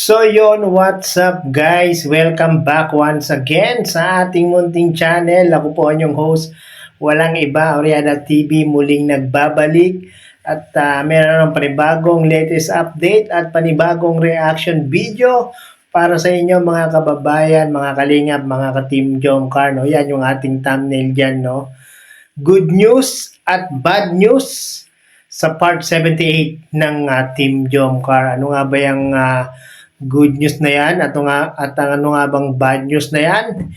So yon, what's up guys? Welcome back once again sa ating munting channel. Ako po ang inyong host, walang iba, Oriana TV, muling nagbabalik. At meron ng panibagong latest update at panibagong reaction video para sa inyo mga kababayan, mga kalingap, mga ka-Team Jomcar. No? Yan yung ating thumbnail dyan. No? Good news at bad news sa part 78 ng Team Jomcar. Ano nga ba yung good news na yan? At ano nga bang bad news na yan?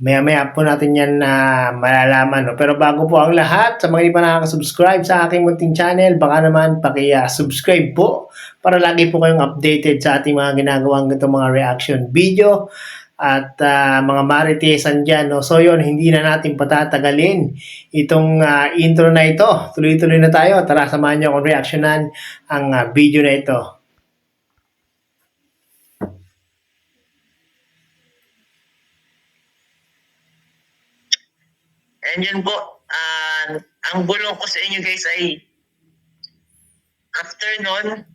Maya-maya po natin yan na malalaman. No? Pero bago po ang lahat, sa mga hindi pa nakaka-subscribe sa aking munting channel, baka naman paki-subscribe po para lagi po kayong updated sa ating mga ginagawang ganitong mga reaction video at mga maritesan dyan. No? So yun, hindi na natin patatagalin itong intro na ito. Tuloy-tuloy na tayo. Tara, samahan niyo akong reactionan ang video na ito. And yun po, ang bulong ko sa inyo guys ay after nun,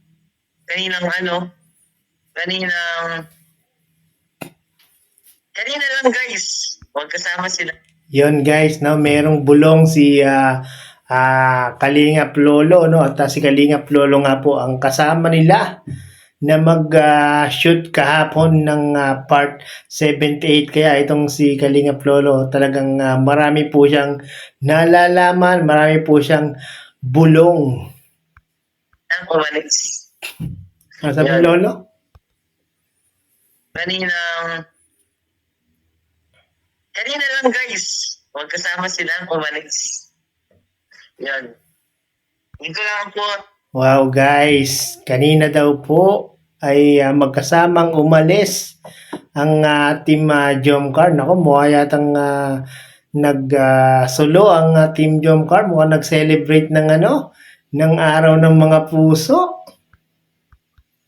kanina lang guys, magkasama sila. Yun guys, no, merong bulong si Kalingap Lolo, no, at si Kalingap Lolo nga po ang kasama nila na mag-shoot kahapon ng part 78. Kaya itong si Kalingap Lolo talagang marami po siyang nalalaman, marami po siyang bulong. Ang umalis. Ano sabi ni Lolo? Kanina lang guys, magkasama sila umalis. Yan. Ito lang po. Wow guys, kanina daw po ay magkasamang umalis ang Team Jomcar. Naku, mukha yatang nag-solo ang Team Jomcar. Mukha nag-celebrate ng araw ng mga puso.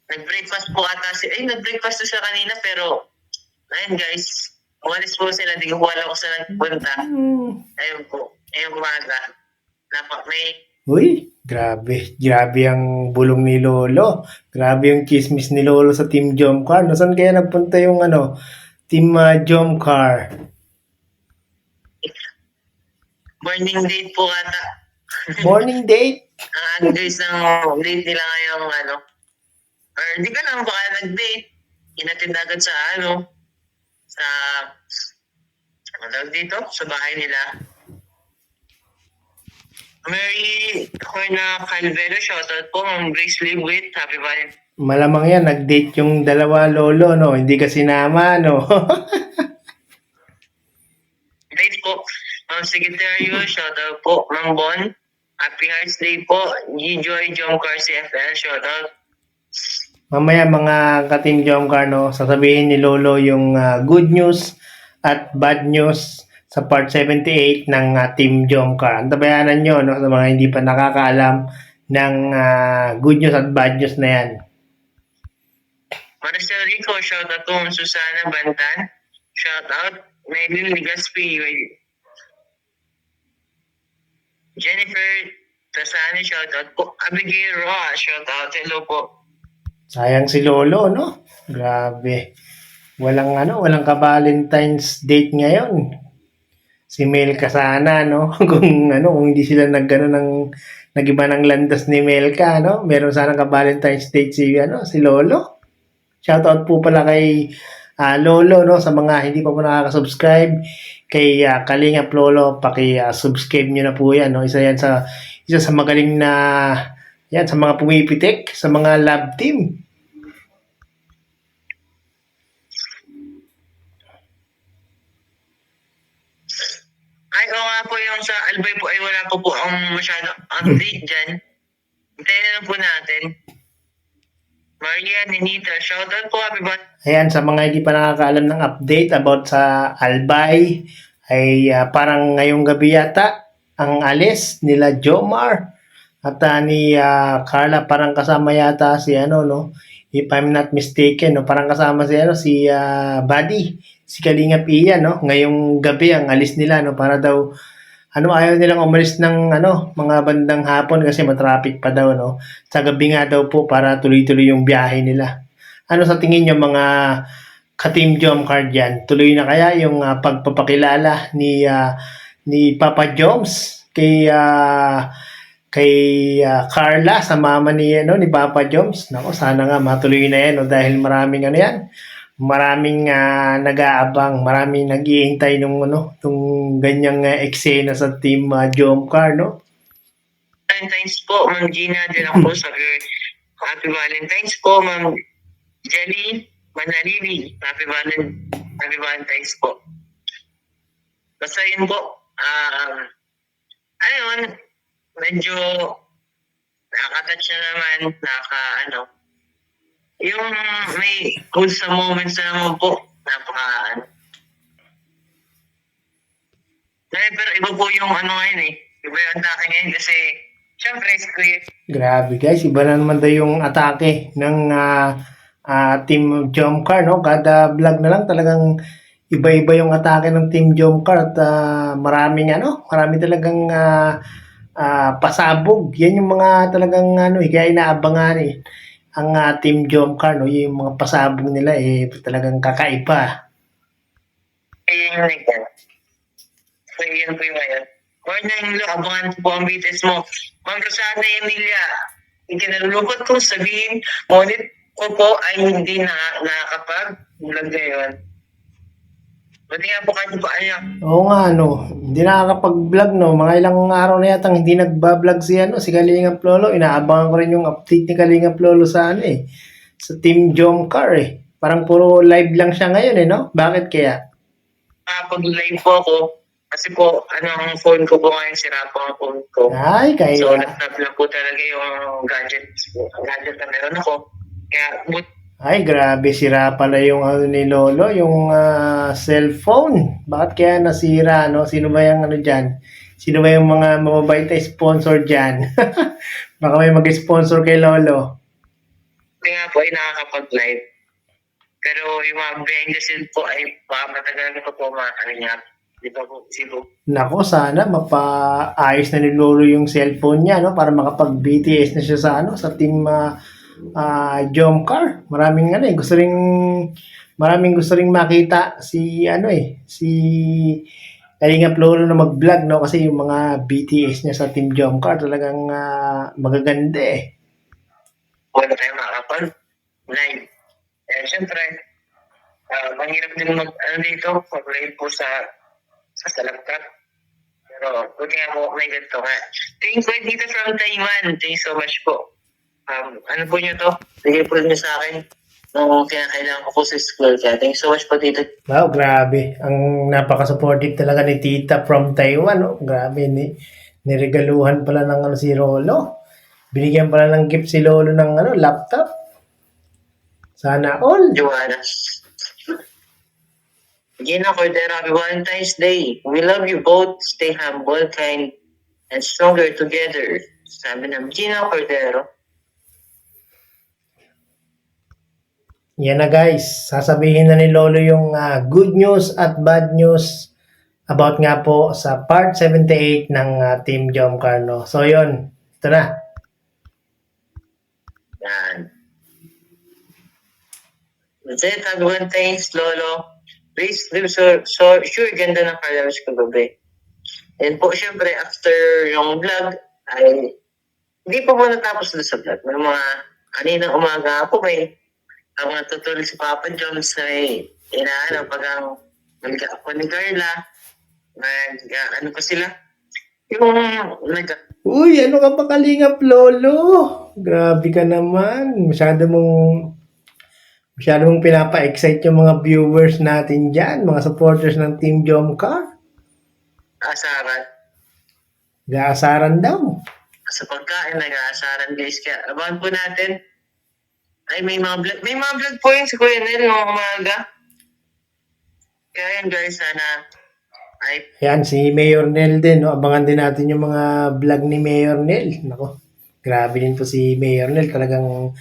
Nag-breakfast po ata nag-breakfast to siya kanina pero ayun guys, umalis po sila. Di ko alam kung saan nagpunta. Ayun po, ayun umaga. Uy, grabe. Grabe ang bulong ni Lolo. Grabe yung chismis ni Lolo sa Team Jomcar. Nasaan kaya nagpunta yung Team Jomcar? Morning date po ata. Morning date? Ang guys ng date nila ngayong or di ka lang baka nag-date. Inatid agad sa sa dito, sa bahay nila. Mary Horna Calvero, shoutout po. Ma'am Grace Liwit, happy Valentine's. Malamang yan, nag-date yung dalawa Lolo, no? Hindi ka sinama, no? Date po. Ma'am Secretary, shoutout po. Ma'am Bon, happy Hearts Day po. G-Joy Jomcar CFL, shoutout. Mamaya mga ka-Team Jomcar, no? Sasabihin ni Lolo yung good news at bad news sa part 78 ng Team Jomcar. Antabayanan nyo, no, sa mga hindi pa nakakaalam ng good news at bad news na yan. Maricel Rico, shoutout po. Susana Bantan, shoutout. Maylin Ligaspi, Jennifer Tasani, shoutout po. Abigail Roa, shoutout. Hello po. Sayang si Lolo, no? Grabe. Walang ka-Valentine's date ngayon. Si Melka sana, no? kung hindi sila nag-iba ng landas ni Melka, no? Meron sana ka-Valentine's date si Lolo. Shoutout po pala kay Lolo, no? Sa mga hindi pa po nakaka-subscribe kay Kalingap Lolo, paki-subscribe niyo na po 'yan, no? Isa sa magaling na yan sa mga pumipitik, sa mga love team. Ay, oo nga po, yung sa Albay po ay wala po ang masyadong update dyan. Hintayin na lang po natin. Maria Ninita, shoutout po, happy birthday. Ayan, sa mga hindi pa nakakaalam ng update about sa Albay, ay parang ngayong gabi yata ang alis nila Jomar at ni Carla, parang kasama yata si if I'm not mistaken, no, parang kasama si Buddy, si Kalingap Ian, no, ngayong gabi ang alis nila, no, para daw ayaw nilang umalis ng mga bandang hapon kasi matraffic pa daw, no. Sa gabi nga daw po para tuloy-tuloy yung biyahe nila. Ano sa tingin niyo mga ka-Team Jomcar diyan? Tuloy na kaya yung pagpapakilala ni Papa Joms kay Carla sa mama ni Papa Joms? Nako, sana nga matuloy na yan, no, dahil maraming ano yan. Maraming nag-aabang, maraming naghihintay nung ganyang eksena sa Team Jomcar, no? Valentine's po, Ma'am Gina, din ako sa Happy Valentine's po, Ma'am Jenny Manalili. Happy Valentine's po. Basta yun po, ayun, medyo nakaka-touch na naman, yung may wholesome moments na naman po, pero iba po yung ngayon iba yung atake ngayon kasi, syempre, Grabe guys, iba na naman daw yung atake ng Team Jomcar, no? Kada vlog na lang talagang iba-iba yung atake ng Team Jomcar at marami talagang pasabog. Yan yung mga talagang kaya inaabangan ang Team Jomcar, no? Yung mga pasabog nila talagang kakaiba. Ayun yung nagyan. So, yun po yung ngayon. Or na abangan po ang BTS mo. Ma'am Rosana Emilia, ikinalulungkot kong sabihin, ngunit ko po ay hindi nakakapag-vlog ngayon. Buti nga po kayo pa ayak. Oo nga, hindi nakakapag-vlog, no? Mga ilang araw na yata hindi nagba-vlog si Kalingap Lolo. Inaabangan ko rin yung update ni Kalingap Lolo sa sa Team Jomcar, Parang puro live lang siya ngayon, no? Bakit kaya? Pag-live po ako, kasi po, ang phone ko po ngayon, sira po ang phone ko. Ay, kaya. So, laptop lang po talaga yung gadget na meron ako. Kaya, ay, grabe, sira pala yung ni Lolo, yung cellphone. Bakit kaya nasira, no? Sino ba yung dyan? Sino ba yung mga mababait na sponsor dyan? Baka may mag-sponsor kay Lolo. Hindi nga po ay nakakapag-live. Pero yung mga behind the scene po ay matagal na po mga kalingap. Di ba po, sigo? Nako, sana mapaayos na ni Lolo yung cellphone niya, no? Para makapag-BTS na siya sa team Jomcar. Maraming gusto ring makita si Kalingap Lolo na mag-vlog, no? Kasi yung mga BTS niya sa team Jomcar talagang magaganda Wala tayo makakapag-live. Eh, syempre, mahirap din mag-live po sa laptop. Pero, buti nga po, may ganito nga. Thanks po dito from Taiwan. Thanks so much po. Ano po nyo to? Bigay po nyo sa akin nung kailangan ko po sa school. Kaya thanks so much po dito. Wow, grabe. Ang napaka-supportive talaga ni Tita from Taiwan, no? Grabe, niregaluhan pala ng si Lolo. Binigyan pala ng gift si Lolo ng laptop. Sana all. Joanna. Gina Cordero, happy Valentine's Day. We love you both. Stay humble, kind, and stronger together. Sabi ng Gina Cordero. Yan na guys, sasabihin na ni Lolo yung good news at bad news about nga po sa part 78 ng Team Jomcar, no? So yun, ito na. Yan. That's it, happy Valentine's, Lolo. Please live sure ganda ng colors kagabi. And po, syempre, after yung vlog, ay hindi po muna tapos doon sa vlog. May mga kaninang umaga po may ang natutuloy si Papa Jones na pag ang ako ni Carla, pa sila? Uy, ano ka pa Kalingap Lolo? Grabe ka naman. Masyado mong pinapa-excite yung mga viewers natin dyan, mga supporters ng Team Jomcar. Asaran. Gaasaran daw. Sa pagkain, nag-aasaran guys. Kaya abangan po natin. Ay, may mga vlog po yun si Kuya Nel noong umaga. Kaya yan guys, sana yan, si Mayor Nel din. No? Abangan din natin yung mga vlog ni Mayor Nel. Nako, grabe din po si Mayor Nel. Talagang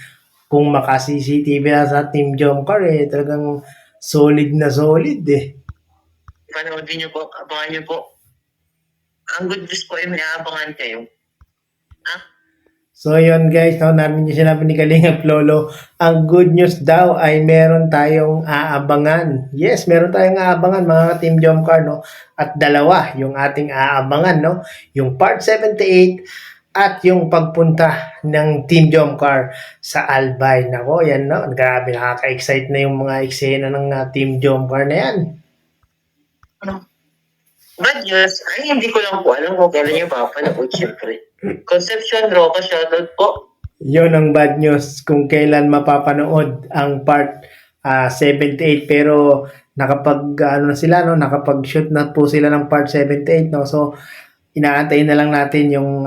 kung maka-CCTV na sa Team Jomcar, talagang solid na solid Panoodin nyo po, abangan nyo po. Ang good news po ay may abangan kayo. So yun guys, no, namin yung sinabi ni Kalingap Lolo, ang good news daw ay meron tayong aabangan. Yes, meron tayong aabangan mga Team Jomcar, no? At dalawa yung ating aabangan, no? Yung part 78 at yung pagpunta ng Team Jomcar sa Albay. Nako, yan, no? Grabe, nakaka-excite na yung mga eksena ng Team Jomcar na yan. But yes, ay hindi ko lang po alam kung kailan yung papanood, syempre. Concepcion Roca, shoutout po. Yun ang bad news kung kailan mapapanood ang part 78 pero ano na sila, no, nakapag-shoot na po sila ng part 78, no. So inaantay na lang natin yung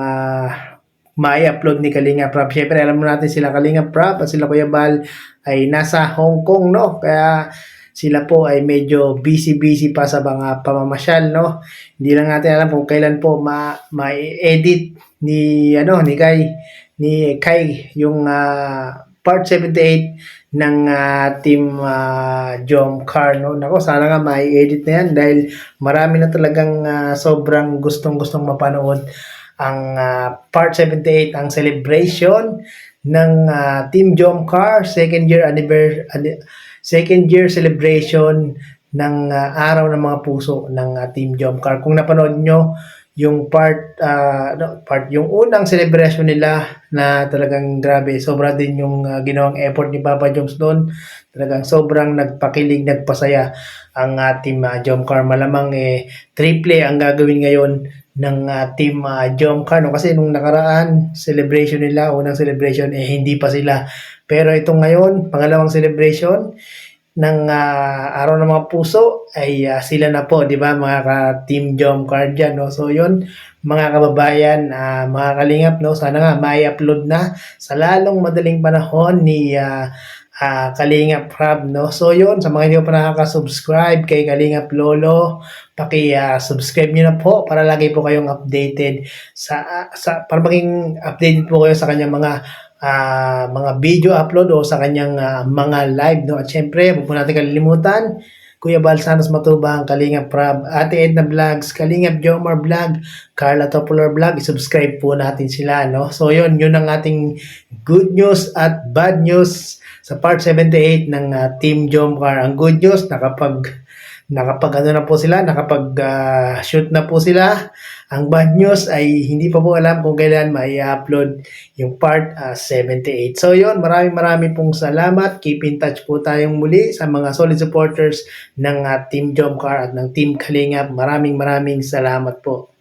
mai-upload ni Kalinga Prab. Syempre alam mo natin sila Kalinga Prab at sila Kuya Bal ay nasa Hong Kong, no. Kaya sila po ay medyo busy pa sa mga pamamasyal, no. Hindi lang natin alam kung kailan po ma-edit ni Kai yung part 78 ng Team Jomcar, no. Nako, sana nga ma-edit na yan dahil marami na talagang sobrang gustong mapanood ang part 78, ang celebration ng Team Jomcar second year celebration ng araw ng mga puso ng Team Jomcar. Kung napanood nyo yung yung unang celebration nila na talagang grabe, sobra din yung ginawang effort ni Papa Joms doon. Talagang sobrang nagpakilig, nagpasaya ang Team Jomcar. Malamang triple ang gagawin ngayon ng Team Jomcar, no? Kasi nung nakaraan celebration nila, unang celebration hindi pa sila. Pero itong ngayon, pangalawang celebration ng araw ng mga puso ay sila na po, di ba, mga ka-Team Jomcar dyan, no? So yun, mga kababayan, mga kalingap, no, sana nga mai-upload na sa lalong madaling panahon ni Kalingap Prab, no. So yun, sa mga hindi pa nakaka-subscribe kay Kalingap Lolo, paki-subscribe nyo na po para lagi po kayong updated para maging updated po kayo sa kanyang mga video upload o sa kanyang mga live, no. At syempre, huwag po natin kalilimutan, Kuya Bal Santos Matubang, Kalingap Prab, Ate Edna Vlogs, Kalingap Jomar Vlog, Carla Topular Vlog, subscribe po natin sila, no. So yun ang ating good news at bad news sa part 78 ng Team Jomcar. Ang good news, nakapag shoot na po sila. Ang bad news ay hindi pa po alam kung kailan mai-upload yung part 78. So yun, maraming pong salamat. Keep in touch po tayong muli sa mga solid supporters ng Team Jomcar at ng Team Kalingap. Maraming salamat po.